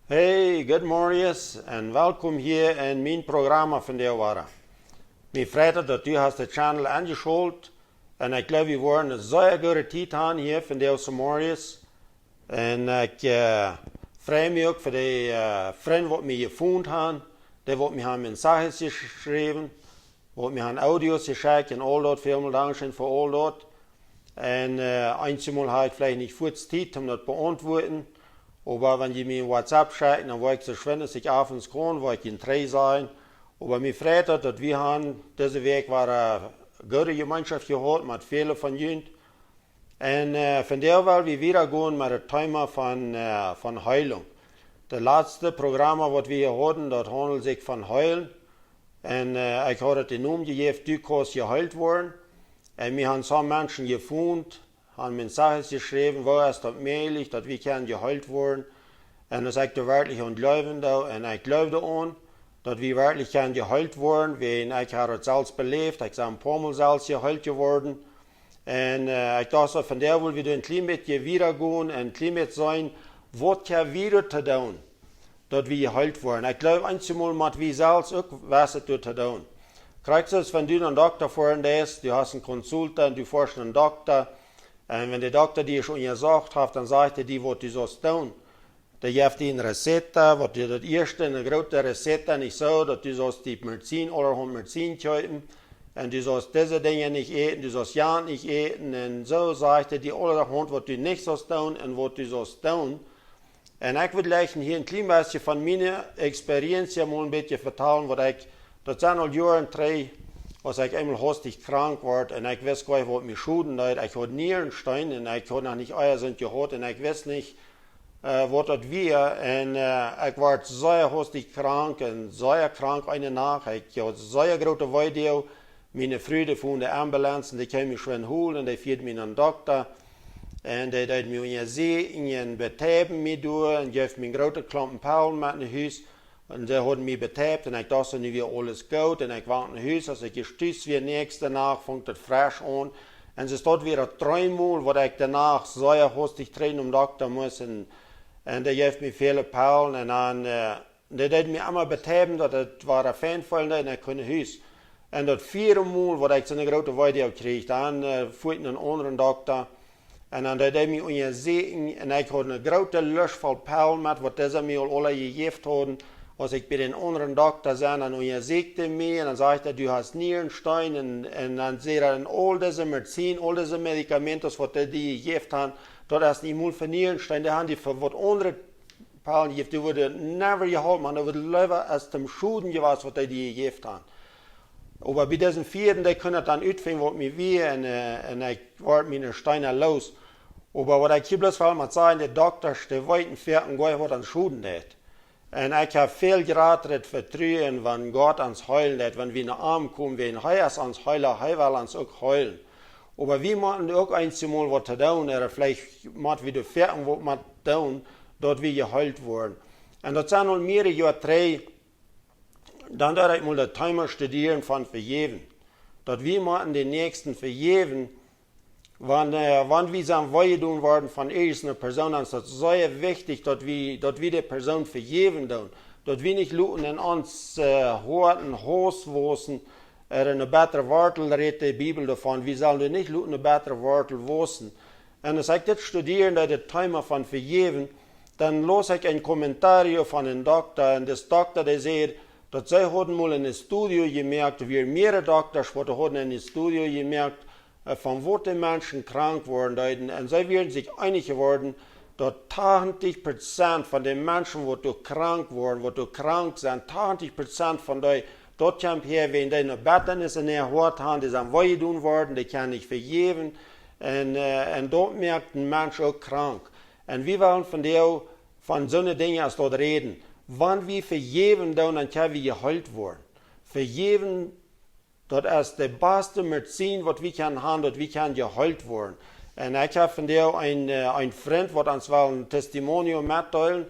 Hey, good morning en welkom hier in mijn programma van de Wara. Mij freut dat u hast de channel angeschult en ik geloof we worden een zeer goede tijd aan hier van de morgens. En ik freue mich ook voor de vrienden wat mij gevonden hebben, die wat mij Mensages geschreven, wat mij Audios geschickt en all dat, vielen Dank für all dat. En einmal habe ich vielleicht nicht kurz Zeit, um das zu beantworten. Aber wenn die mir WhatsApp schicken, dann wollte ich so schön, dass ich abends kann, wollte ich in 3 sein. Aber mich freut es, dass wir haben, diese Weg war eine gute Gemeinschaft gehabt, mit vielen von ihnen. Und von der wollen wir wieder gehen mit dem Thema von Heilung. Das letzte Programm, das wir hier hatten, das handelt sich von Höllen. Und ich habe den Namen gegeben, du kannst geheilt werden. Und wir haben so Menschen gefunden, haben Mensages geschrieben, wo ist das möglich, dass wir können geheilt werden. Und das ist wirklich und glauben da, und ich glaube daran, dass wir wirklich können geheilt werden, weil ich habe es selbst belebt, ich bin ein paar Mal selbst geheilt geworden. Und ich dachte, von der wollen wir ein klein bisschen wiedergehen, ein klein bisschen sein, was kann wieder zu tun, dass wir geheilt werden. Ich glaube, einmal mit wir selbst auch, was es zu tun. Kriegst du es, wenn du einen Doktor vorhin hast, du hast einen Konsultant, du forschst einen Doktor, und wenn der Doktor dir schon gesagt hat, dann sagt er dir, was du sollst tun. Der gibt dir eine Rezette, was dir das erste, eine große Rezette nicht so, dass du sollst die Medizin oder Medizin kaufen. Und du sollst diese Dinge nicht essen, du sollst ja nicht essen. Und so sagt er dir allerhand, was du nicht sollst tun und was du sollst tun. Und ich würde gleich hier ein klein bisschen von meiner Experienz mal ein bisschen vertellen, was ich, das sind all Jahre 3, als ich einmal hastig krank war und ich weiß gar nicht, was mich schuden hat. Ich hatte Nierenstein und ich hatte noch nicht Eier sind gehabt und ich weiß nicht, was das war. Und ich war sehr hastig krank und sehr krank eine Nacht. Ich hatte sehr große Video. Meine Freunde von der Ambulanz, die kamen mich schon holen und die führten mich einen Doktor. Und die hat mich in ein Betäben mit durch und gab mir große Klumpen Paul mit dem Haus. Und sie haben mich betäbt und ich dachte, nu wäre alles gut. Und ich war in dem Haus, als ich gestützt wie nächste Nacht, fängt das frisch an. Und es dort wieder 3 Mal, wo ich danach sehr hastig trinken am Doktor muss. Und der gab mir viele Paulen. Und dann, der hat mich einmal betäbt, das war ein Fanfall und ich konnte Haus. Und das 4. Mal, wo ich so eine große Weide kriegte, dann fuhr ich einen anderen Doktor. Und dann hat er mich gesehen und ich hatte eine große Lust voll Paulen mit, was diese mir alle gegeben haben. Als ich bei den anderen Doktor sah, dann sagte mir, und dann sagte er, du hast Nierenstein, und dann sieht er, all diese Medizin, all diese Medikamente, was die gegeben haben, das ist nicht nur für Nierenstein, die haben die für was andere Paulen gegeben, die würden never gehalten, man, die würden lieber als dem Schuden gewesen, was die gegeben haben. Aber bei diesen 4, die können dann ausfinden, was mir war, und ich war meine Steine los. Aber was ich hier bloß mal sagen, der Doktor, der weiten Pferden, gar nicht, was an Schuden hat. Und ich habe viel geraten vertrauen, wenn Gott ans Heulen hat, wenn wir in den Arm kommen, wenn er ans Heulen, er will uns auch heulen. Aber wir müssen auch einmal was tun, oder vielleicht müssen wir die Pferden was tun, dass wir geheult werden. Und das sind noch mehrere Jahre 3, dann werde ich mal das Thema studieren von Vejäwen. Dass wir müssen den nächsten Vejäwen, wenn wir so Weihung werden von irgendeiner Person, dann ist es sehr wichtig, dass wir die Person vergeben tun. Dass wir nicht luten in uns Horten, Hauswossen, eine bessere Wortel redet die Bibel davon. Wir sollen nicht luten eine bessere Wortel wossen. Und als ich das studieren, das Thema von vergeben, dann los ich ein Kommentar von einem Doktor. Und das Doktor, der sagt, dass sie hatten mal in einem Studio gemerkt, wir mehrere Doktoren hatten in einem Studio gemerkt, von wo die Menschen krank wurden. Und sie werden sich einig geworden, dass 80% von den Menschen, die krank wurden, die krank sind, 80% von denen, dort kommt her, wenn die eine Betternis in der Haut haben, die sind wehtun worden, die können nicht vergeben. Und dort merkt ein Mensch auch krank. Und wir wollen von so einer Dinge als dort reden. Wenn wir vergeben, dann können wir geheilt werden. Vergeben, das ist die beste Medizin, was wir haben, dass wir geheilt werden. Und ich habe von dir einen Freund, der uns ein Testimonium mitteilen.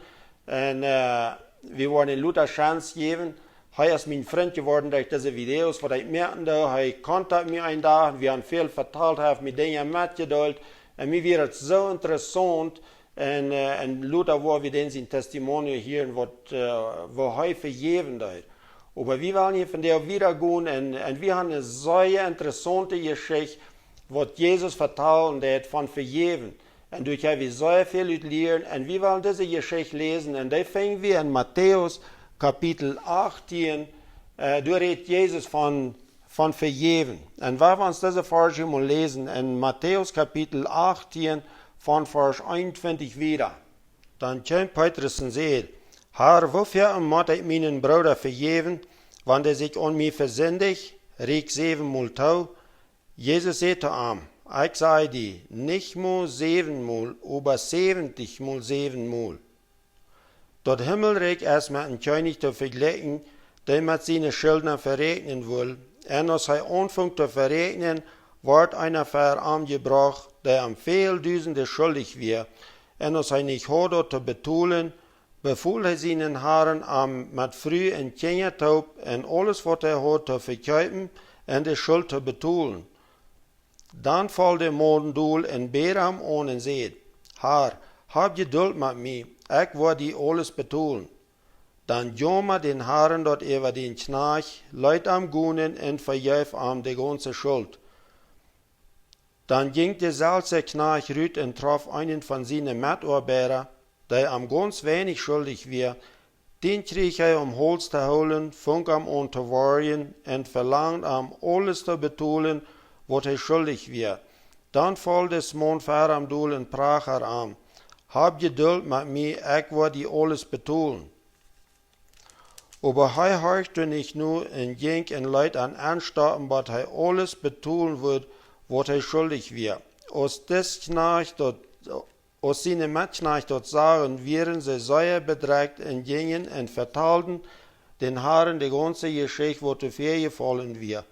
Und wir wollen in Luther Chance geben. Er ist mein Freund geworden durch diese Videos, was ich merke, er kontaktiert mich einen Tag, wir haben viel verteilt, haben mir Dinge mitgeteilt. Und mir wird es so interessant, En Luther war wir den sein Testimonial hier, wo hij Vejäwen deed. Aber wir wollen hier von der wiedergehen und wir haben eine sehr interessante Geschichte, was Jesus vertellen hat von Vejäwen. Und durch haben wir sehr viel lernen und wir wollen diese Geschichte lesen. Und da fangen wir in Matthäus Kapitel 18, da redet Jesus von Vejäwen. Und wir wollen uns diese Verse mal lesen in Matthäus Kapitel 18 von Vers 21 wieder. Dann kommt Petrus und sagt, Herr, wofür moet ik mijn broeder vergeven, want hij zich aan mij verzündigt, riek 7-mal tau. Jesus sagte ihm, ich sage dir, nicht nur 7-mal, aber 70-mal 7-mal. Dat Himmelreich ist mit einem König zu vergleichen, der mit seinen Schuldner verrechnen will. Und als er anfängt zu verrechnen, wird einer vor ihm gebracht, der am Vieldusende schuldig wird. Und als er nicht hat, das zu betalen, befuhl er seinen Herren mit früh und Kindertaub und alles, was er hat, zu verkaufen und die Schuld zu betalen. Dann fällt der Morgenduhl und betet ihm an und sagt, Herr, hab Geduld mit mir, ich will dir alles betalen. Dann jammer den Herren dort über den Knecht, leid am Gunen und vergäf ihm die ganze Schuld. Dann ging der selbe Knecht rüt und traf einen von seinen Mitarbeitern, der am ganz wenig schuldig war. Den krieg er Holz zu holen, fing am an zu worgen und verlangt am alles zu betalen, was er schuldig war. Dann fiel des Mann vor am Duhl und sprach er an, hab Geduld mit mir, ich will dir alles betalen. Aber er horchte nicht nur und ging und leid an anstarten, was er alles betalen wird, was er schuldig war. Als seine Mitknechte dort sahen, wären sie sehr bedrängt und gingen und vertalten den Herren die ganze Geschichte, was zu viel gefallen war.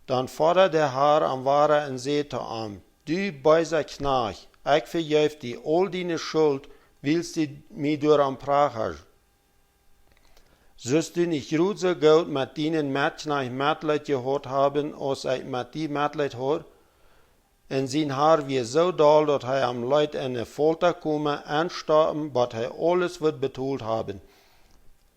Dann forderte der Herr am Wahrer und sagte ihm, du böser Knecht, ich vergebe dir all deine Schuld, willst du mir durch am Prach hast. Sollst du nicht ruhig so gut mit deinen Mitknecht Mitleid gehabt haben, als ich mit dir Mitleid hat? Und sein Herr wird so doll, dass er am Leid in eine Folter komme, anstarben, was er alles wird betont haben.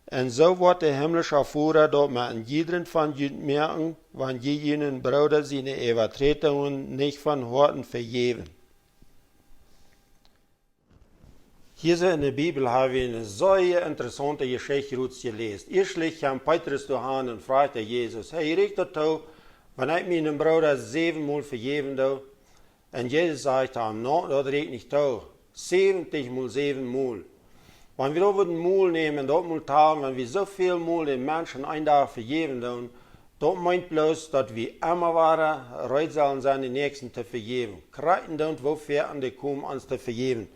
Und so wird der himmlische Führer dort mit jedem von Juden merken, wenn jenen Bruder seine Übertretungen nicht von Horten vergeben. Hier in der Bibel haben wir eine sehr interessante Geschichte gelesen. Erstlich kam Petrus dahin und fragte Jesus, hey, regt das doch, wenn ich meinen Bruder 7-mal vergeben habe? Und Jesus sagte ihm, no, das regt nicht doch, 70-mal 7-mal. Wenn wir da ein Mal nehmen, dort mal teilen, wenn wir so viel Mal den Menschen einen Tag vergeben haben, das meint bloß, dass wir immer waren, bereit sollen sein, den Nächsten zu vergeben. Kreiten und wofür an die kommen, uns zu vergeben.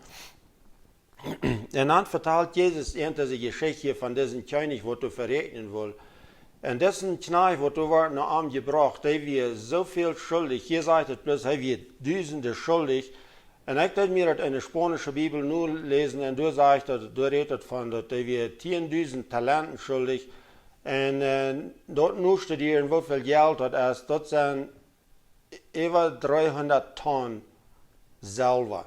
Und dann verteilt Jesus diese Geschichte von diesem König, was du verrechnen will. Und dessen Knecht, was du war nach ihm gebracht, der wird so viel schuldig. Hier sagt es bloß, er wird Tausende schuldig. Und ich würde mir das in der spanischen Bibel nur lesen, und du sagst, du redest von, dass der wird 10.000 Talenten schuldig. Und dort nur studieren, wie viel Geld das ist, das sind über 300 Tonnen Silber.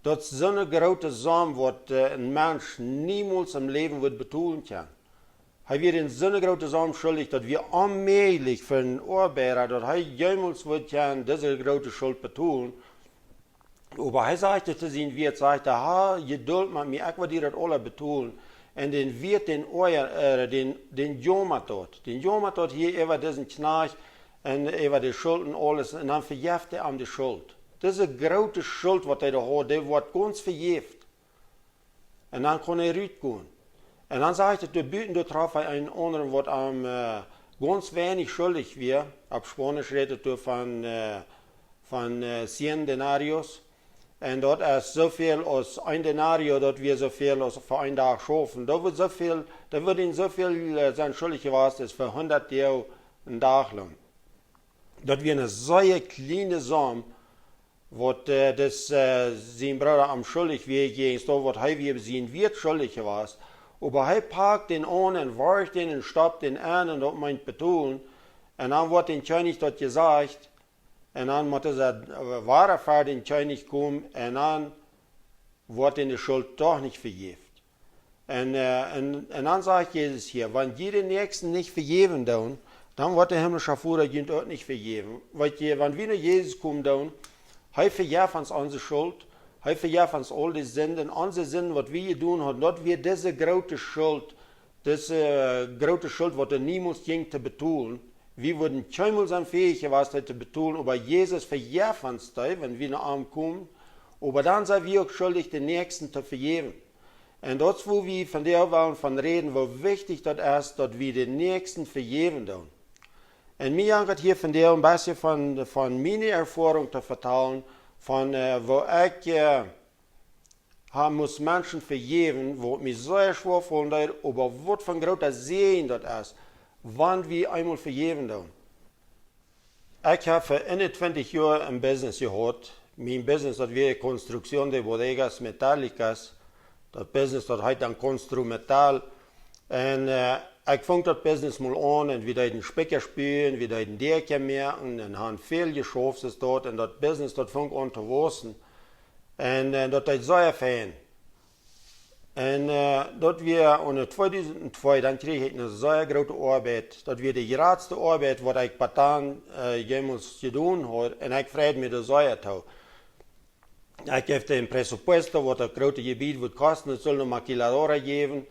Das ist so eine große Summe, was ein Mensch niemals im Leben wird betun kann. Er wird in so eine große Summe schuldig, dass wir allmählich für einen Arbeiter, dass er jemals wird kann, diese große Schuld betun. Aber er sagte zu seinem Wirt, sagte, ha, Geduld mit mir, ich will dir das alle betun. Und den Wirt, den jammert dort. Den jammert dort hier über diesen Knecht und über die Schulden alles. Und dann verjäft er ihm die Schuld. Diese große Schuld, was er da hat, die wird ganz verjäft. Und dann kann er rausgehen. Und dann sagte er, da traf er einen anderen, was ihm ganz wenig schuldig war. Auf Spanisch redet er von 10 Denarios. Und dort ist so viel als ein Denario, dort wir so viel als für einen Tag schaffen. Da wird ihm so viel sein schuldig gewesen, ist für 100 Jahre ein Tag lang. Dort wird eine sehr kleine Summe, was sein Bruder am schuldig war, gegen das, was er wie sein Wirt schuldig gewesen. Aber er packt den an und warft den und stoppt den an und das meint betun. Und dann wird den König dort gesagt, und dann muss dieser wahre Vater den König kommen und dann wird in die Schuld doch nicht vergeben. Und dann sagt Jesus hier, wenn die den Nächsten nicht vergeben tun, dann wird der himmlische Vater ihnen auch nicht vergeben. Weil wenn wir nach Jesus kommen, dann, er vergibt uns unsere Schuld, er vergibt uns all die Sünden, unsere Sünden, was wir tun haben, dass wir diese große Schuld, was er niemals ging zu betun. Wir würden keinmal sein fähig gewesen, zu betun, aber Jesus vergibt uns das, wenn wir nach ihm kommen. Aber dann sind wir auch schuldig, den Nächsten zu vergeben. Und das, wo wir von der wollen von reden, wo wichtig das ist, dass wir den Nächsten vergeben tun. Und mir geht hier von der ein bisschen von meiner Erfahrung zu vertellen, von wo ich muss Menschen vergeben, wo mir so schwer fallen, aber was von großer Segen das ist, wann wir einmal vergeben tun. Ich habe für 21 Jahre ein Business gehabt. Mein Business, das wäre Konstruktion der Bodegas Metallicas. Das Business, das heißt dann Konstrumetall. Und ich fing das Business mal an und wieder den Specker spielen, wieder den Decker merken und haben viel geschafft dort. Und das Business, das fing an zu wachsen. Und das ist sehr fein. Und dort wir in 2002, dann kriege ich eine sehr große Arbeit. Das wird die geradste Arbeit, was ich Patan jemals getan habe. Und ich freue mich da sehr drauf. Ich gebe dem Pressupuesto, was das große Gebiet wird kosten, es soll noch Maquiladora geben.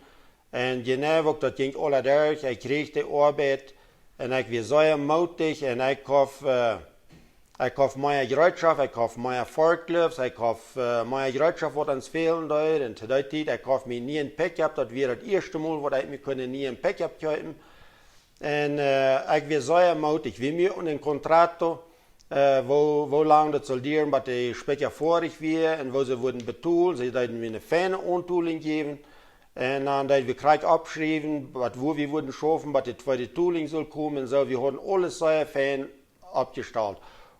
Und genau, das ging alle durch, ich kriege die Arbeit. Und ich bin sehr mutig und ich kaufe meine Gerätschaft, ich kaufe meine Forklifts, ich kaufe meine Gerätschaft, was uns fehlen dort. Und zu der Zeit, ich kaufe mir nie ein Pickup, das wäre das erste Mal, was ich mir nie ein Pickup kaufen. Und ich bin sehr mutig, wie mir einen Kontraktor, wo lange das soldieren, was die Specker vorig wäre und wo sie wurden betont, sie wollten mir eine feine Antooling geben. Und dann wir Krieg abschreiben, wo wir wurden schaffen, was die zweite Tooling soll kommen und so. Wir haben alles sehr fein abgestellt.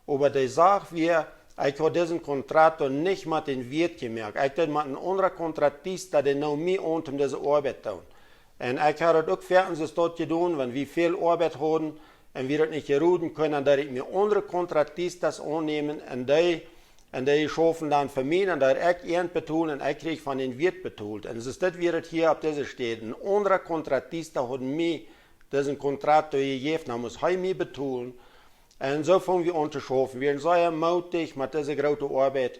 Aber die Sache wir, ich habe diesen Kontraktor nicht mit den Wert gemerkt. Ich habe mit einem anderen Kontraktist, der noch mehr unter diese Arbeit tun. Und ich habe das auch fertig dort getan, wenn wir viel Arbeit hatten und wir das nicht gerufen können, dass ich mir andere Kontraktistas annehmen und die schaffen dann für mich und da ich Ernst betont und ich kriege von den Wirt betont. Und es ist das, wie das hier auf dieser steht. Ein anderer Kontraktista hat mir diesen Kontraktor gegeben, dann muss er mir betonen. Und so fangen wir an zu schaffen. Wir sind sehr mutig mit dieser großen Arbeit.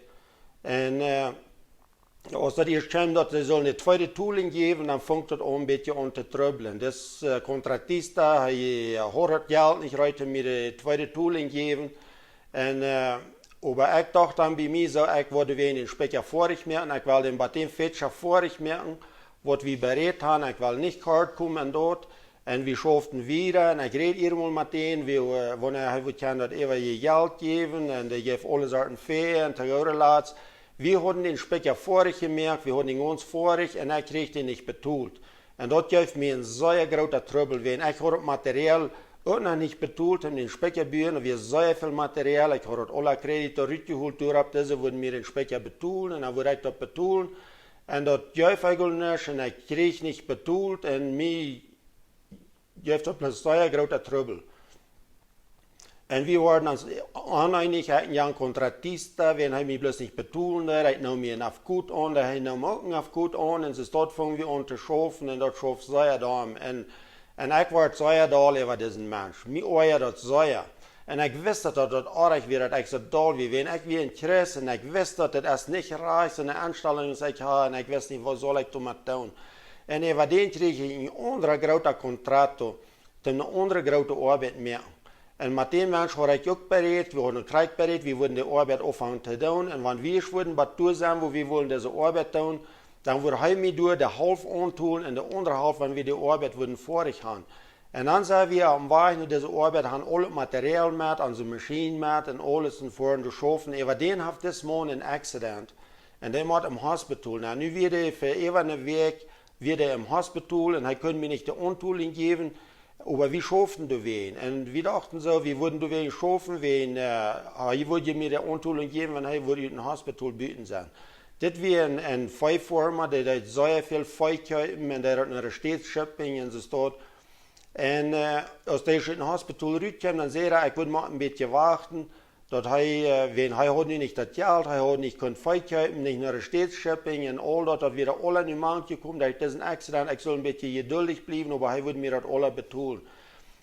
Und als das erst kommt, dass sie eine zweite Tooling geben, dann fängt das an ein bisschen an zu tröbeln. Das Kontraktista hat das Geld nicht heute mir die zweite Tooling geben. Und, aber ich dachte dann bei mir so, ich wollte den Specker vorig merken, ich will den Batem-Fetscher vorig merken, was wir berät haben, ich will nicht hart kommen dort. Und wir schafften wieder, und ich rede irgendwann mit denen, wenn er kann das ewige Geld geben, und er gibt alle Sorten Fee und Tegorelatz. Wir hatten den Specker vorig gemerkt, wir hatten ihn ganz vorig, und er kriegt ihn nicht betont. Und das gibt mir ein sehr großer Trouble, wenn ich habe das Material auch noch nicht betont in den Speckerbüchern, wir sehr viel Material, ich habe das alle Kredite rückgeholt, diese wurden mir den Specker betonen, und dann wurde ich das betonen, und das gibt ich nicht, und ich kriege nicht betont, und mir gibt das ein sehr großer Trouble. Und wir waren uns aneinig, ich hatte einen Kontraktista, wenn er mich bloß nicht betonen, er nahm mir einen gut an, er nahm auch einen gut an, und dort fangen wir an zu schaffen, und dort schafft sehr da. Und ich war sehr da über diesen Mensch. Mir war das sehr. Und ich wusste, dass das arg wäre, dass ich so da wie wenn ich wie ein Christ, und ich wusste, dass das nicht reicht, so eine Anstellung, die ich habe, und ich wusste nicht, was soll ich damit tun. Und über den kriege ich einen anderen großen Kontrakt, eine andere große Arbeit mehr. Und mit dem Menschen habe ich auch berät, wir haben einen Krieg berät, wir wollten die Arbeit aufhören zu tun. Und wenn wir wurden, was tun sind, wo wir wollen diese Arbeit tun, dann würde ich mir durch der half antun und der andere half, wenn wir die Arbeit würden vorig haben. Und dann sagen wir, am Weg nur diese Arbeit haben alle Material mit, unsere Maschinen mit und alles und vorhin zu schaffen. Aber den hat das Mann ein Accident. Und der muss im Hospital. Na, nu wird er für einen Weg, wird er im Hospital und er können mir nicht die Antooling geben. Aber wir schaffen da wen. Und wir dachten so, wir würden da wen schaffen, wenn, ich würde mir die Antooling geben, wenn er würde im Hospital bieten sein. Das wäre ein Feuerformer, der hat sehr viel Feuerkäupen und der hat eine Städtschöpfung und so dort. Und als der schon in das Hospital rüberkam, dann sagte er, ich würde mal ein bisschen warten, Dat hij had nu niet dat geld, hij had niet kunnen feitjuipen, niet naar de steedsschipping en al dat weer alle nu maandje komt, dat is een accident, ik zal een beetje geduldig blijven, maar hij wil mir dat alle betoelen.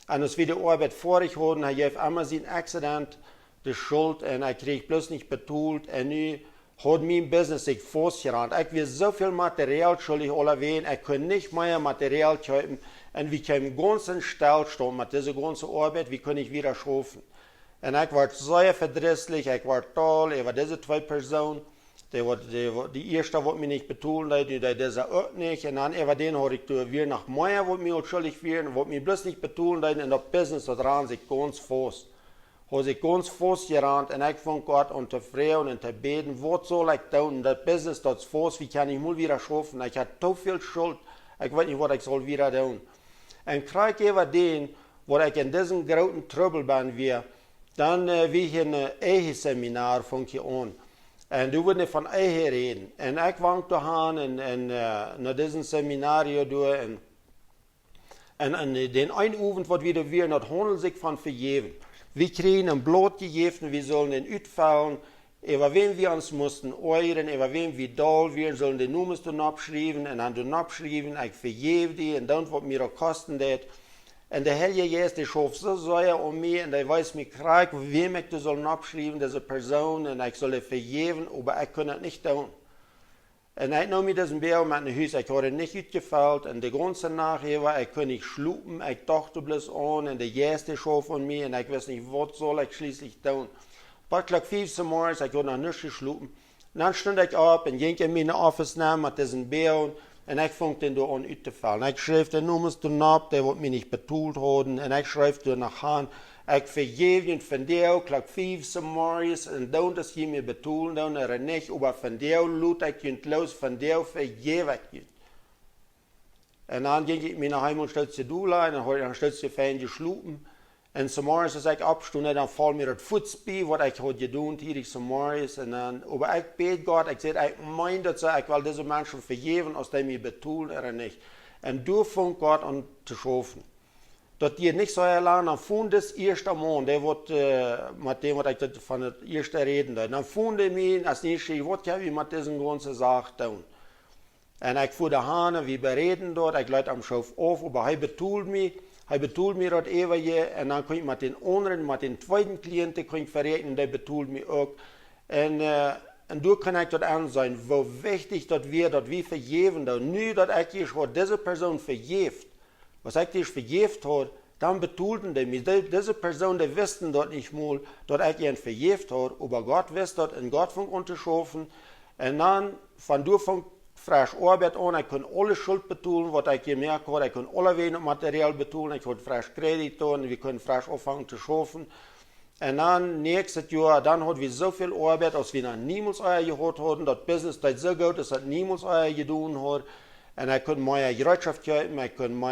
En als we de arbeid vorig hadden, hij heeft immer zijn accident de schuld en hij kreeg plus niet betoeld en nu had mijn business zich vastgerand. Ik weer zoveel materiaal schuldig alleween, ik kon niet meer materiaal kaufen en we kwamen ganz in Stillstand mit dieser ganzen Arbeit, wie kann ich wieder schaffen? En ik werd zeer verdrietig, ik werd toll over deze twee personen. Die eerste wat me niet betoeld had, die deze ook niet. En dan over den had ik weer nog meer wat me schuldig werd, wat me bloß niet betoeld had. En dat business dat ran zich ganz vast. Had zich ganz vast gerand en ik vond Gott om te vreuen en te beten, wat zal ik doen? Dat business dat is vast, wie kan ik mal wieder schaffen? Ik had te veel schuld, ik weet niet wat ik zal wieder doen. En krijg over den, wat ik in deze grote trouble ben weer, dan wie je een eigen seminar vond je aan. En du wilde van eigen reden. En ik wou te gaan en naar deze seminario doen. En den een avond wat we weer naar het handel zich van Vejäwen. We kregen een blad gegeven, we zullen den uitvallen. Over wem we ons moesten euren, over wem we dal weer, zullen de nummers doen abschrijven. En dan doen abschrijven, ik vergeef die en dan wat mir ook kosten dat. En de Heilige Geest, die schoof zo zeer om mij en die wijst me graag, wem ik te zullen abschrijven, deze persoon, en ik zal het vergeven, maar ik kan het niet doen. En ik nam me deze beel met een huis, ik had het niet uitgevuld, en de ganze nacht hier, ik kon niet slopen, ik dacht bloß aan, en de Geest die schoof aan mij, en ik wist niet, wat zal ik schließlich doen. Pak 5 morgens, ik had nog niet geslopen. Dan stond ik op en ging in mijn office naar met deze beel, en ik vond den door aan uit te vallen. Ik schreef de nummers toen op, die wat mij niet betoeld hadden. En ik schreef door naar gaan. Ik vergeef je van jou, klok 5 morgens. En dan dat je me betoeld, dan er niet. Maar van jou loot ik je los, van jou vergeef ik je. En dan ging ik me naar huis en stelde ze doelen. En dan had ik een stukje fijn geslopen. En s'morgens als ik opstond, dan val mir het voetspie, wat ik had gedaan hier s'morgens. En dan, maar ik bid God, ik zei, ik meen dat ze, ik wil deze mensen vergeven, als die mij betoelen er niet. En door vond God aan te schaffen. Dat die niet zo heel lang, dan vond das eerste man, die wordt, met dem wat ik van het eerste reden deed. Dan vond hij mij, als eerste, wat heb je met deze ganze zaak doen? En ik voer de handen, we bereden dort, ik luid am schoof af, maar hij betoelt mij. Hij betoelt me dat even je en dan kan ik met den anderen, met den tweeden cliënten kan ik verrekenen, die betoelt me ook. En door kan ik dat aan zijn, hoe wichtig dat we vergeven doen. Nu dat ik je voor deze persoon vergeeft, was ik die vergeeft had, dan betoelden die me. Deze persoon, die wisten dat niet meer, dat ik je vergeeft had, maar God wist dat en God vond aan te schaffen. En dan, van door van fresh arbeid aan, ik kon alle schuld betoelen, wat ik gemerkt had, ik kon alle weinig materiaal betoelen, ik had fresh krediet aan, we kunnen fresh opvangen te schaffen. En dan, nächstes jaar, dan hadden we zoveel arbeid, als we nog niemals gehad hadden, dat business dat zo goed is, dat niemals gedaan had. En ik kon mijn gereedschap kopen, ik kon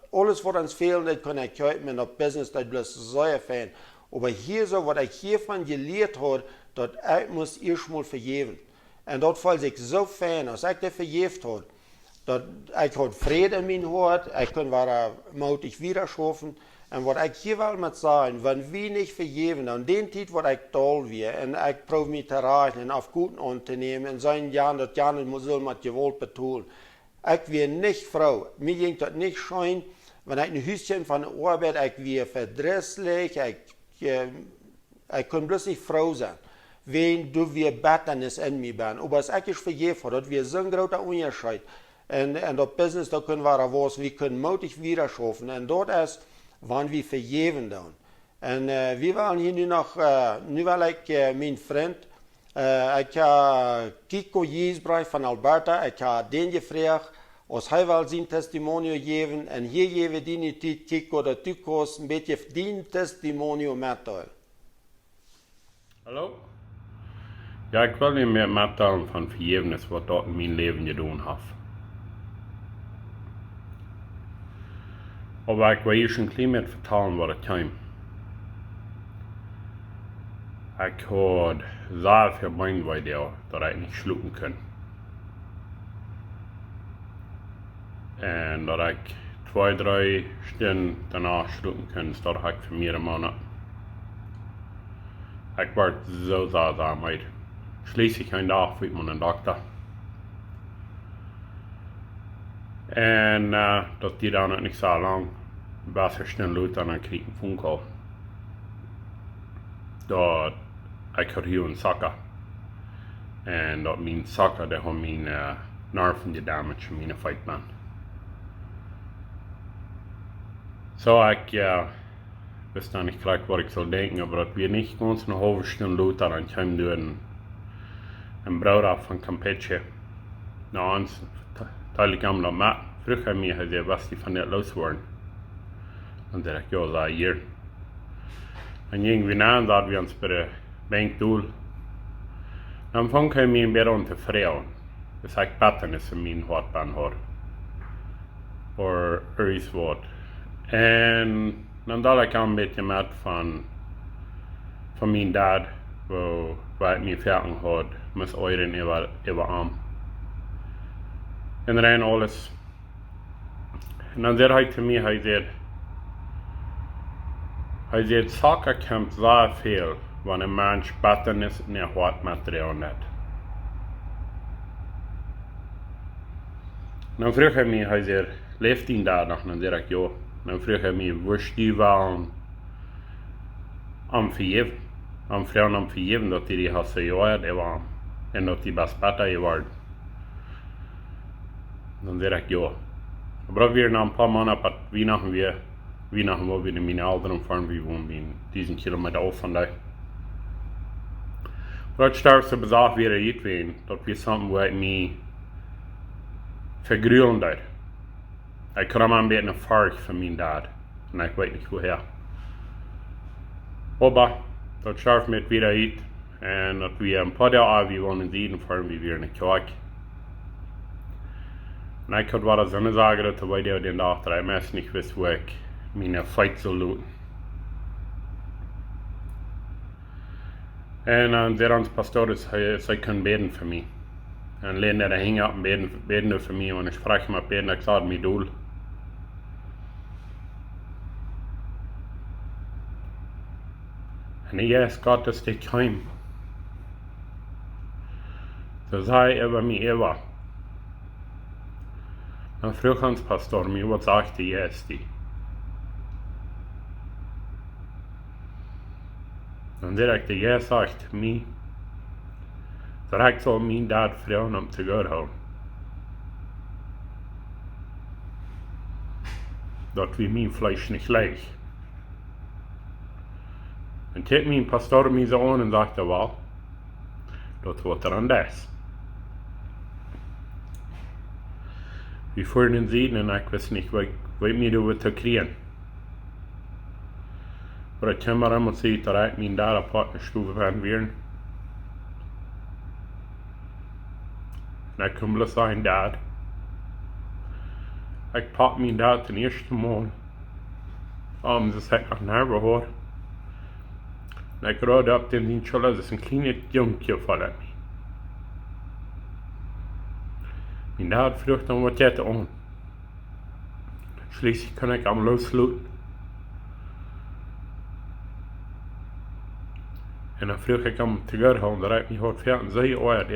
alles wat ons fehlt, dat kon ik kopen, en dat business dat bleef zeer fijn. Maar hier zo, wat ik hiervan geleerd had, dat ik moest eerst mal vergeven. En dat valt zich zo fijn, als ik dat vergeeft had, dat ik had vrede in mijn hart, ik kon waar moutig wieder schaffen. En wat ik hier wil met zeggen, wenn we niet vergeven, dan den tijd wat ik toll weer, en ik probeer me te raken en auf Guten aan te nemen, en zijn Jan dat Jan moet met geweld betoelen. Ik weer niet vrouw, mir ging dat niet schijn, wenn ik een huisje van de arbeid, ik weer verdrietig, ik kon bloß niet vrouw zijn. Wen du weer Betternis in mir ben. Aber als ich vergeven had, dat wir zo'n grote onderscheid. En dat business, dat kunnen we was, we kunnen mutig wieder schaffen. En dat is, wanneer we vergeven doen. En we willen hier nu nog, nu wil ik mijn vriend, ik heb Kiko Jesbrecht van Alberta, ik heb den gevraagd, als hij wil zijn testimonio geven. En hier geven die niet tijd, Kiko, dat du kost een beetje die testimonio mitteilen. Hallo? Ja, ik wil je meer mitteilen van vergevenis wat dat in mijn leven gedaan heeft. Aber ik wil eerst een klein beetje vertellen wat het kwam. Ik had zelf gemeend bij jou dat ik niet sluiten kon. En dat ik 2-3 stunden daarna sluiten kon, dat ik voor meerdere maanden. Ik werd zo zaad. Schließlich een dag met mijn dokter. En dat die dan ook niet zo lang. Was er snel uit en dan kreeg ik een phone call. Dat ik had hier een zakken. En dat mijn zakken, dat had mijn nerven gedamaged in mijn fightman. Zo ik wist dan niet gelijk wat ik zou denken, maar dat we niet gewoon een halve stunde uit en dan kwam er een bruid van Campeche. Nou, ons tijdelijk kwam dat met. Vroeg aan mij, hij zei, was die van net los worden? Dan zei ik, ja, dat hier. En gingen we na en dat we ons bij de bank doen. Dan vond hij mij een beetje ontevreden. Dus ik batten is in mijn hartbaan hoor. Of er is wat. En dan dacht ik een beetje met van mijn dad, waar ik niet verder had, met oren over arm. En dan alles. En dan zei hij te mij, hij zei, zaken komt zo veel, wanneer een mens batten is in het hartmateriaal net. Dan vroeg hij mij, hij zei, leeft hij daar nog? Dan zei ik, ja. Dan vroeg hij mij, wist die wel aan Vejäwen? Aan vrouwen aan Vejäwen, dat die had gejaagd was. En dat die best beter was. Dan zei ik, ja. Maar weer na een paar maanden op Weihnachten waar we in mijn ouderen van, we wonen 1000 kilometer af van daar. Maar het sterkste bezag weer uitween, dat we samen wat mij vergruwelen daar. Ik kwam een beetje een vark van mijn dad. En ik weet niet woher. Maar dat scharf met weer uit. En dat we een paar dagen we wonen in Zieden voor we weer in de kerk. En ik had wat zinnen zeggen dat wij daar den dag dat ik meest niet wist hoe ik mijn fight zou doen. En dan zei ons pastoor dat zij kunnen beden voor mij. En alleen dat hij hing op en beden voor mij. En ik vraag hem op beden, ik zag mijn doel. En hij is God dat ik heim. Zo zei hij over mij even. Dan vroeg ons pastoor mij, wat zegt hij eerst die? Dan zei ik, de Heer zegt mij, dat ik zal mijn dad vragen om te gaan houden. Dat we mijn vlees niet leeg. En toen mijn pastoor mij zo aan en sagte, wel, dat wordt er aan des. We voeren in Zieden en ik wist niet wat mij doen te krijgen. Maar ik kwam maar aan en zei dat ik mijn dad op partnerstoel van weer. En ik kon bloos zeggen, dad. Ik pak mijn dad ten eerste maal. Ze zei nog nerven hoor. En ik rode op in zijn scholen, dat is een kleine jonkje van mij. Mijn dad vroeg dan wat jij te aan. Schließlich kon ik hem loslaten. En dan vroeg ik hem te gaan houden, dat ik niet had verder zei ooit,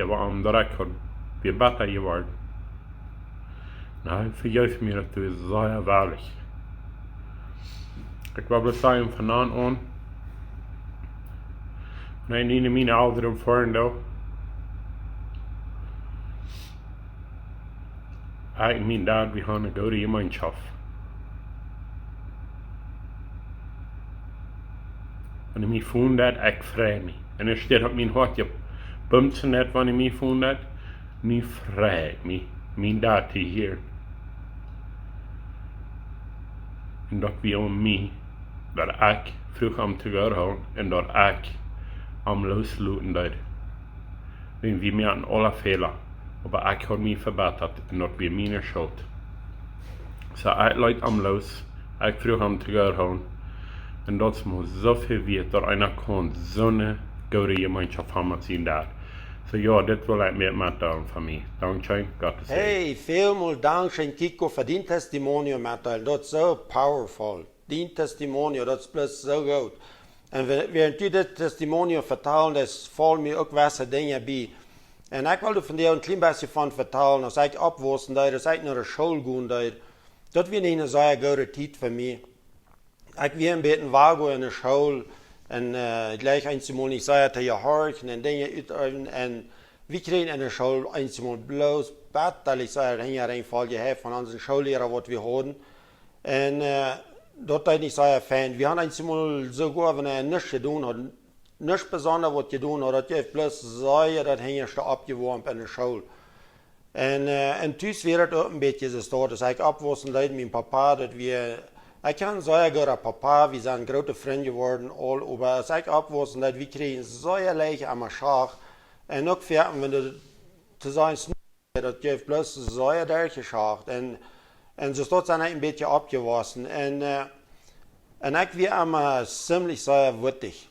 dat ik had weer beter geworden. Nou, hij vergeeft me dat is zeer waardig. Ik wil bloos zeggen vanavond aan. Nee, niet in mijn ouderen voren daar. Ik en mijn dad, we gaan een goede gemeenschap. En ik vond dat, ik vrij me. En er staat op mijn hart, je bumpt net wanneer ik vond dat. Ik vrij me. Mijn dad hier. En dat we om mij, dat ik vroeg om te gaan houden en dat ik am loslaten deed. En we merken alle fehler, maar ik had mij verbeterd en dat weer mijn schuld. Zo ik leid am los, ik vroeg om te gaan houden. En dat is maar zoveel weet dat einer kan zo'n goede gemeenschap hebben met zijn dad. So ja, dit wil ik met doen van mij. Dankzij, God te zeggen. Hey, vielmal Dankeschön, Kiko, für dein Testimonium, Mattel. Das ist so powerful. Dein Testimonium, das ist bloß so gut. En während die dit testimonium vertellen, das vallen mir ook wesse dingen bij. En ik wilde van jou een klein beetje van vertellen, als ik opwosten, als ik naar de school ging, dat was niet een zeer goede tijd voor mij. Ik weer een beetje wago in de school, en gleich eenmaal niet zeer te gehorchen en dingen uitoefenen. En we kregen in de school eenmaal bloos bad, dat ik zei, er ging een val gehad van onze schoolleraar wat we hadden. En dat is niet zeer fijn. We hadden eenmaal sogar, wenn nichts gedaan hadden, nichts besonders wat gedaan had, dat je bloos zeer, dat ging je opgeworpen in de school. En thuis werd het ook een beetje zo, dus ik opwassen dat mijn papa, dat we, ik kan zeer goed papa, we zijn grote vrienden geworden, al, maar als ik opwassen dat we kregen zeer leeg aan mijn schaag, en ook verder, wenn te zijn dat je bloos zeer durchgeschaagd, en zo stond zijn een beetje opgewassen, en ik was allemaal ziemlich zeer wittig.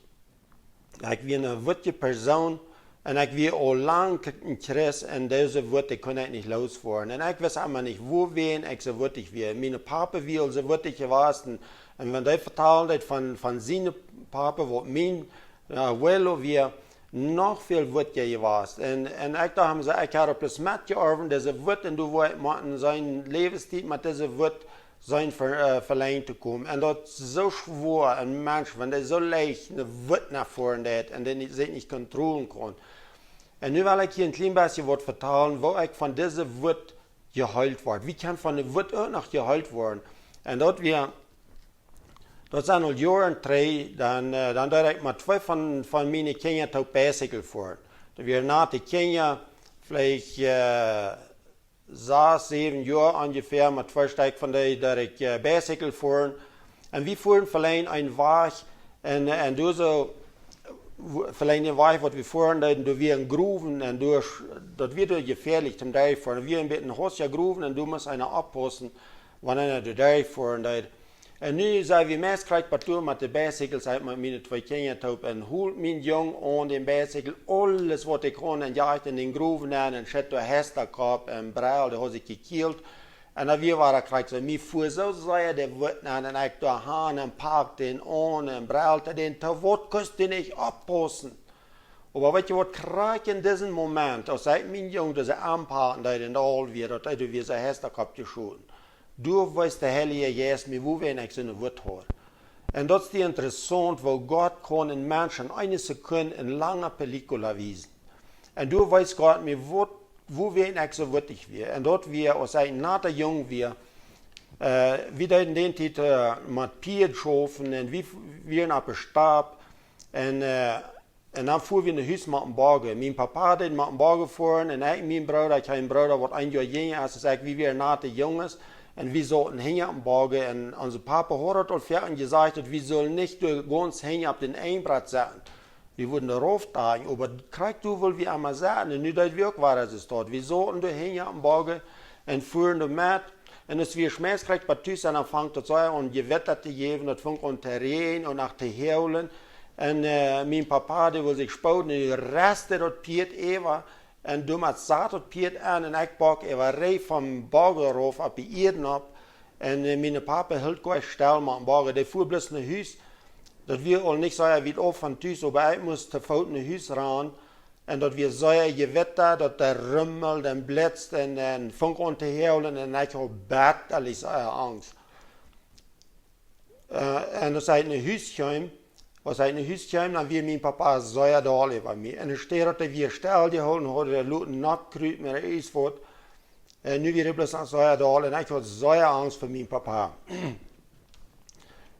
Ik was een wittige persoon, en ik was al lang een Christ, en deze witte kon ik niet losvoeren. En ik wist allemaal niet wohin ik zo wittig was. Mijn papa was al zo wittig geweest, en wenn hij vertelde van zijn papa, wat mijn willen was, nog veel wittiger geweest. En ik dacht, ik had op het met geërven, deze wit, en toen wilde zijn levenstijd met deze wit zijn verlengd te komen. En dat is zo schwer, een mens, wenn hij zo leicht een wit naar voren deed, en die zich niet controleren kon. En nu wil ik hier een klein beetje wat vertellen, waar ik van deze wit geheild word. Wie kan van de wit ook nog geheild worden? En dat zijn al jaren terug, dan deed ik met twee van mijn kinderen tot bicycle voor. Dat weer na de kinderen, vielleicht 6, 7 jaar ongeveer, met twee stuk van die dat ik bicycle voeren. En we voeren alleen een weg, en door zo, verleden de weg wat we voeren, door weer een groeven, en dat wordt gefährlich zum Teil voeren. We een beetje een hoosje groeven, en du musst einer oppassen, wanneer de daar voeren. En nu zijn we meest krijgbaar met de bicycles uit met mijn twee kinderen, en holt mijn jong aan de bicycle, alles wat ik kon, en jaagt in de groeven aan, en zet door hesterkop, en bruil, dat had ik gekield. En dan weer waren krijg ze, mij voer zo zeer de wit aan, en ik door haan, en pak den aan, en bruilte den, te wat kost die niet oppassen. Maar weet je wat krijg in diesem Moment, als ik mijn jong deze aanpakken, dat in al weer, dat hij weer zijn hesterkop geschoten. Du weißt der Heilige Geist mir, wo wir nicht so eine Wut haben. Und das ist interessant, weil Gott kann in Menschen eine Sekunde eine lange Película weisen. Und du weißt Gott mir, wo wir nicht so wütig wir. Und dort wir, als ich nachher jung wir, wieder in den Titel mit Piet schaffen, und wir nach dem Stab, und dann fuhren wir in den Haus mit dem Borgen. Mein Papa hat mit dem Borgen gefahren, und ich, mein Bruder, ich habe einen Bruder, der ein Jahr jünger ist, als ich, wie wir nachher jung ist. Und wir sollten hängen am Borgen, und unser Papa hat uns fertig gesagt, dass wir sollen nicht ganz hängen auf den Einbrett setzen. Wir würden darauf tragen, aber kriegst du wohl wie einmal sagen, und nicht das wirklich war es dort. Wir sollten da hängen am Borgen und fuhren da mit, und als wir Schmerz kriegt bei Tüß, dann fängt das an, und Gewitter zu geben, das fängt an zu regnen und nach zu heulen. Und mein Papa, der will sich sputen, und die Reste dort Piet Eva, en toen met zaterdag Piet aan en ik bak even rij van Borgen af op de Eden op. En mijn papa hield gewoon stil met een Borgen. Die voer bloos naar huis. Dat we al niet zo wie op van thuis, maar ik moest te voet naar huis gaan. En dat we zo gewitter, dat de rummelt en blitst en funk aan te huilen. En ik had betterlijk zo angst. En als ik naar huis kwam, als ik naar huis kwam, dan was mijn papa zeer dol over mij. En dan steed hij weer stil gehouden, had hij loten natkruid met een ijsvoet. En nu weer hij bloos zeer dol en ik had zeer angst voor mijn papa.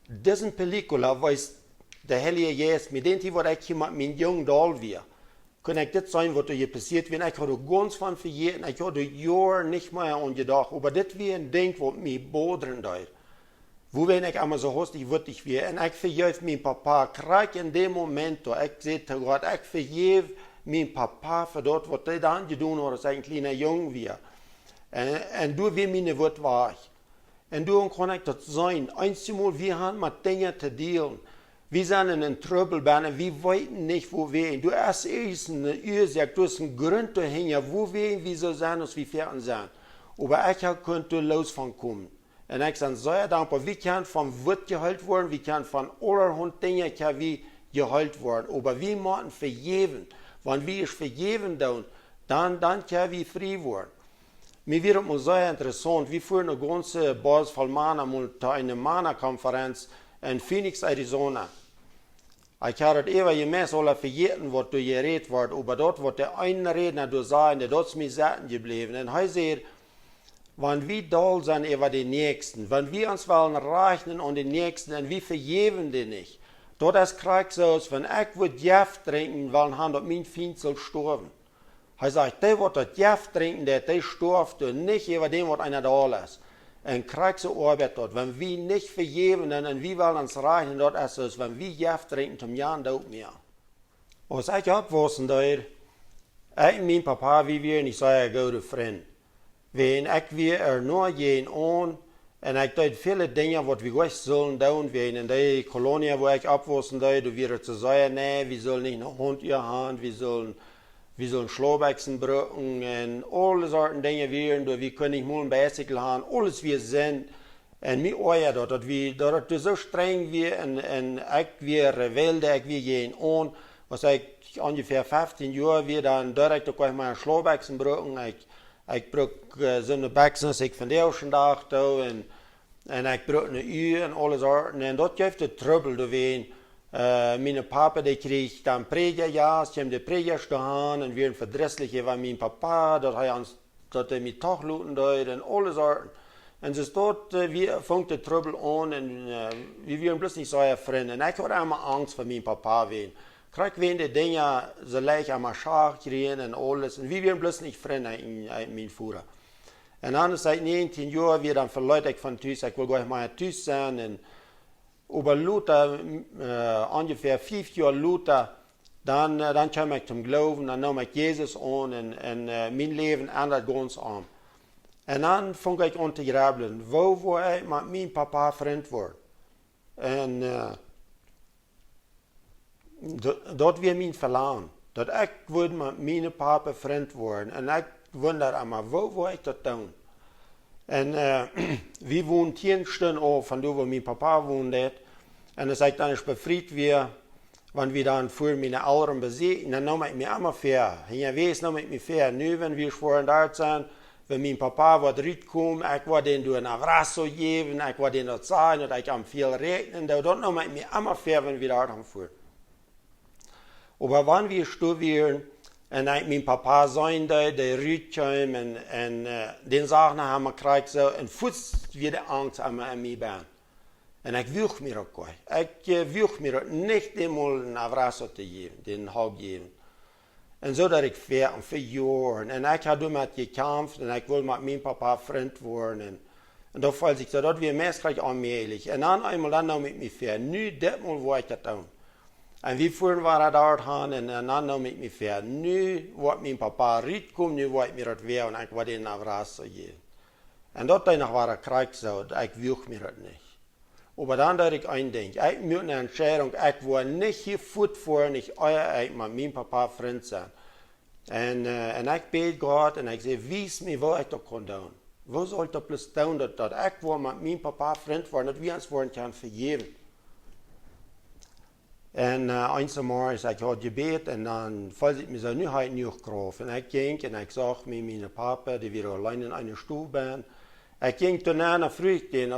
Deze película was de Heilige Geest, met die wat ik met mijn jong dol weer. Kon ik dit zijn wat er hier passiert was. Ik had er ganz van vergeten, ik had er jaren niet meer aan gedacht. Maar dit was een ding wat mij boderen deed. Wo wenn ich einmal so hastig wütig wäre, und ich vergebe mein Papa, krieg in dem Moment, ich sehe zu Gott, ich vergebe mein Papa für das, was er dann getan hat, als ich ein kleiner Junge war. Und du wie meine Wut war ich. Und du kann ich das sein. Einmal, wir haben mit Dingen zu dealen. Wir sind in einem Tröbelbahn, wir wollten nicht, wo wir sind. Du hast eine Ursache, du hast einen Grund dahin, wo wir so sein, als wir fertig sind. Aber ich konnte los von kommen. En ik ben zeer dankbaar. Wie kan van wat geheeld worden, wie kan van allerhand dingen kan wie geheeld worden. Aber wie moeten vergeven. Wanneer wie is vergeven doen, dan kan wie vrij worden. Mir wird es sehr interessant. Wir führen eine ganze Basis von Mana zu einer Mana-Konferenz in Phoenix, Arizona. Ich habe das immer gemessen, alle vergessen, was du geredet wird, aber dort wird der eine Redner du sagen, der ist mir satten geblieben. Und er sagt, wenn wir da sind über den Nächsten, wenn wir uns wollen rechnen an den Nächsten und wir vergeben den nicht, dort ist Krieg so, wenn ich würde Gift trinken, weil han dort mein Feind soll sterben. Er sagt, der wird das Gift trinken, der stirbt und nicht über dem, was einer da ist. Und Krieg so Arbeit dort, wenn wir nicht vergeben und wir wollen uns rechnen, dort ist es, wenn wir Gift trinken, zum Jahr dort mehr. Als ich abwusste dort, ich und mein Papa, wir waren nicht so ein guter Freund. Wenn ich nur gehen an, und ich deed viele Dinge, was wir gleich sollen tun. In der Kolonie, wo ich abwusste, da wir zu sagen, nee, wir sollen nicht einen Hund haben, wir sollen Schlauchbechsen brücken und alle Sorten Dinge wir können nicht mal ein Bicycle haben, alles wir sind. Und mir euer dort, dass wir so streng wir und ich wir Rebelde, ich wir gehen an, was ich ungefähr 15 Jahre wir dann direkt auch mal Schlauchbechsen brücken. Ich brauche so eine Bechsen, als ich von der auch schon dachte, und ich brauche eine Uhr und alle Sorten. Und dort gibt es Trouble, da meine Papa, der kriegt dann Prägerjas, die haben die Prägers gehabt, und wir sind verdrisslich, weil mein Papa, dort mit Tachluten dort und alle Sorten. Und es ist dort, fängt der Trouble an, und wir werden bloß nicht so ein Freund. Und ich hatte immer Angst vor meinem Papa wehen. Krieg wenn die Dinge so leicht am Schach kriegen und alles. Und wir werden bloß nicht Freunde in meinem Führer. Und dann seit 19 Jahren, wir dann verleute ich von Tüß, ich will gleich mal Tüß sein. Und über Luther, ungefähr 5 Jahre Luther, dann kam ich zum Glauben, dann nahm ich Jesus an und mein Leben ändert ganz an. Und dann fing ich an zu grübeln, wo ich mit meinem Papa Freund wurde. Und dort wir mein Verlangen, dass ich würde mit meinem Papa Freund worden. Und ich wundere immer, wo ich das tun? Und wir wohnen 10 Stunden auf, von da wo mein Papa wohnt. Und es ist dann befreit wir, wenn wir dann für meine Eltern besiegen, dann nahm ich mir immer fair. Hier weiß nahm ich mir fair. Nu, wenn wir vorhin da sind, wenn mein Papa was rüberkommt, ich war den durch eine Rasse geben, ich war den dort sagen, und ich am viel rechnen, dort nahm ich mir immer fair, wenn wir da fahren. Aber wenn wir studieren, und mein Papa sein da, der rüberkam, und den Sachen haben wir gekriegt, so, und Fuß wieder Angst an mir bin. Und ich will mir auch nicht. Ich will mir nicht einmal eine Rasse zu geben, den Halb geben. Und so, dass ich fair und für Jahre, und ich habe damit gekämpft, und ich will mit meinem Papa Freund werden. Und da fällt sich so, dass wir meistens allmählich. Und dann einmal dann nahm ich mich fair. Nu, das mal, wo ich das tun. Und wie vorhin war er dort hin, und dann nahm ich mich fair. Nu, wo mein Papa rüberkommt, nu, wo ich mir das wäre, und ich war den auf Rasse geben. Und dort war er Krieg so, ich will mir das nicht. Aber dann dachte ich ein Ding, ich muss eine Entscheidung, ich will nicht hier fortfahren, ich mit meinem Papa Freund sein. Und ich bete Gott, und ich sage, wies mir, wo ich das kann tun. Wo soll ich das bloß tun, dass ich will mit meinem Papa Freund werden, dass wir uns wollen können vergeben. Und einmal ich habe gebet, und dann fällt es mir so, nu habe ich nicht gerufen. Und ich ging, und ich sag mir, meine Papa, die wir allein in einer Stube waren. Ich ging danach früh gehen,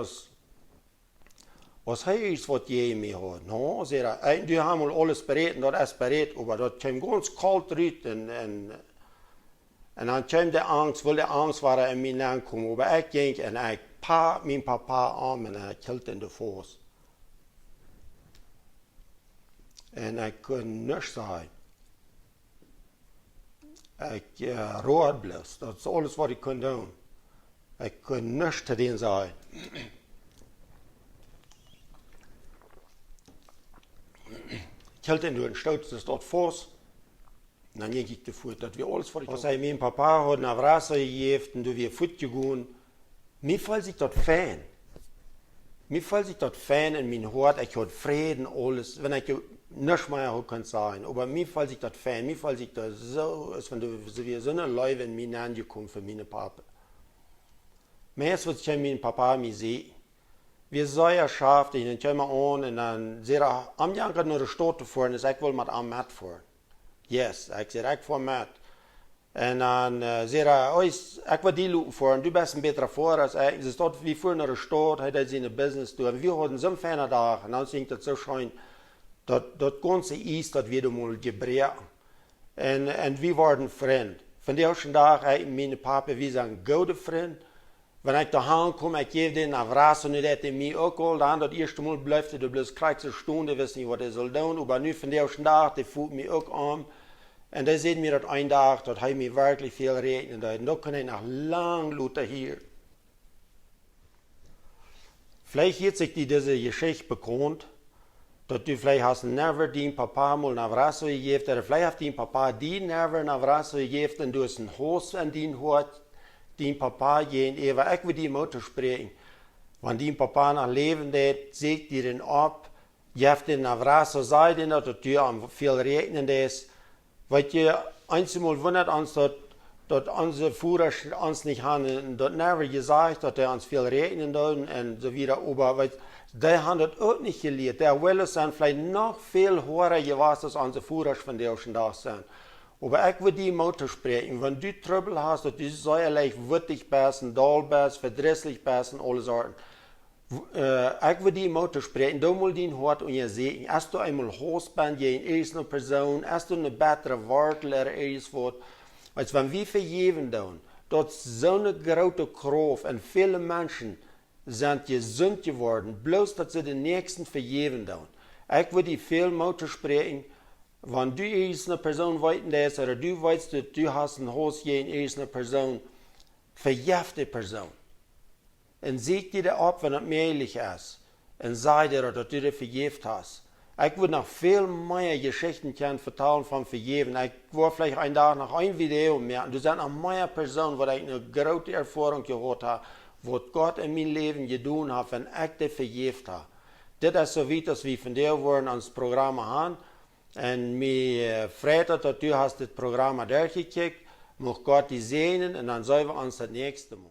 was heißt, was je mir hat? No, die haben alles bereit, und das ist bereit, aber das kam ganz kalt rein, und dann kam die Angst, weil die Angst war in mir angekommen, aber ich ging, und ich packte meinen Papa an, und ich hielt ihn den Fuß. Und ich konnte nichts sagen. Ich rot bloß, das ist alles, was ich konnte tun. Ich konnte nichts zu denen sagen. Ich hielt ihn durch den Stolz, das dort Fuß. Und dann ging ich davor, dass wir alles vor ich was mein Papa hat nach Wasser gegeben, und wir fortgegangen. Mir fällt sich das fein. Mir fällt sich das fein in mein Hort, ich hatte Frieden, alles, wenn ich nichts mehr kann sagen. Aber mir fällt sich das fein, mir fällt sich das so, als wenn wir so eine Leute in mir angekommen für meine Papa. Meestal wat mijn papa mij zei. We zijn ja schaft en dan komen we aan en dan zei hij, am janker naar de stad te voeren, dus ik wil met am met voeren. Yes, ik zei, ik voor met. En dan zei hij, ik wil die lopen voeren, du bent een betere voor als ik. Dus dat we voeren naar de stad, hij deed zijn business doen. En we hadden zo'n fijne dag en dan zie ik dat zo schijn, dat ganze is dat we dan mal gebreken. En we waren vriend. Van de eerste dag, mijn papa, we zijn goede vriend. Wanneer ik daheim kom, ik geef den een vraag, en dat hij mij ook al, dan dat eerste Mal blijft hij bloß krijgt een stunde, wist niet wat hij zal doen, maar nu van de eerste dag, die voelt mij ook aan. En hij zei mir dat een dag, dat hij mij werkelijk veel rekenen. En dan kan hij nog lang later hier. Vielleicht heeft zich deze Geschichte bekannt, dat du vielleicht hast never die papa mal naar vraag gegeven, oder vielleicht heeft die papa die never naar vraag gegeven, en du hast een hoos aan die hoort, die papa geen even, ik wil die moeten spreken. Want die papa nog leven deed, zegt die den op, je hebt den naar vraag, zo zei die dat je aan veel rekenen is. Wat je eenmaal wundert ons dat onze voerders ons niet hebben, dat never gezegd dat hij ons veel rekenen doen en zo wieder. Maar die hebben dat ook niet geleerd. Die willen zijn vielleicht nog veel hoger geweest als onze voerders van de eerste dag zijn. Maar ik wil die moeten spreken, wenn du Trouble hast, dat du säuerlich wittig bist, doll bist, verdrießlich bist und alle Sorten. Ik wil die moeten spreken, dan moet die hoort aan je zeggen. Als du eenmaal hoog bent, je een eerste persoon, als du een betere woordleraar is wordt, als wenn we Vejäwen doen, dat zo'n grote kracht en viele mensen zijn gezond geworden, bloos dat ze de nächsten Vejäwen doen. Ik wil die veel moeten spreken. Wenn du eine Person weiten oder du weißt, dass du hast ein Haus gegen eine Person, verjäft die Person. Und sieg dir ab, wenn es möglich ist. Und sei dir, dass du dich verjäft hast. Ich würde noch viel mehr Geschichten vertellen von Verjäwen. Ich würde vielleicht einen Tag noch ein Video mehr. Du bist noch mehr Personen, wo ich eine große Erfahrung gehabt habe, was Gott in mein Leben getan hat, wenn ich dich verjäft habe. Das ist so weit, dass wir von dir wollen ans Programm haben. En mij freut dat u hast das Programm durchgekickt. Mag Gott die segnen und dann sehen wir uns das nächste Mal.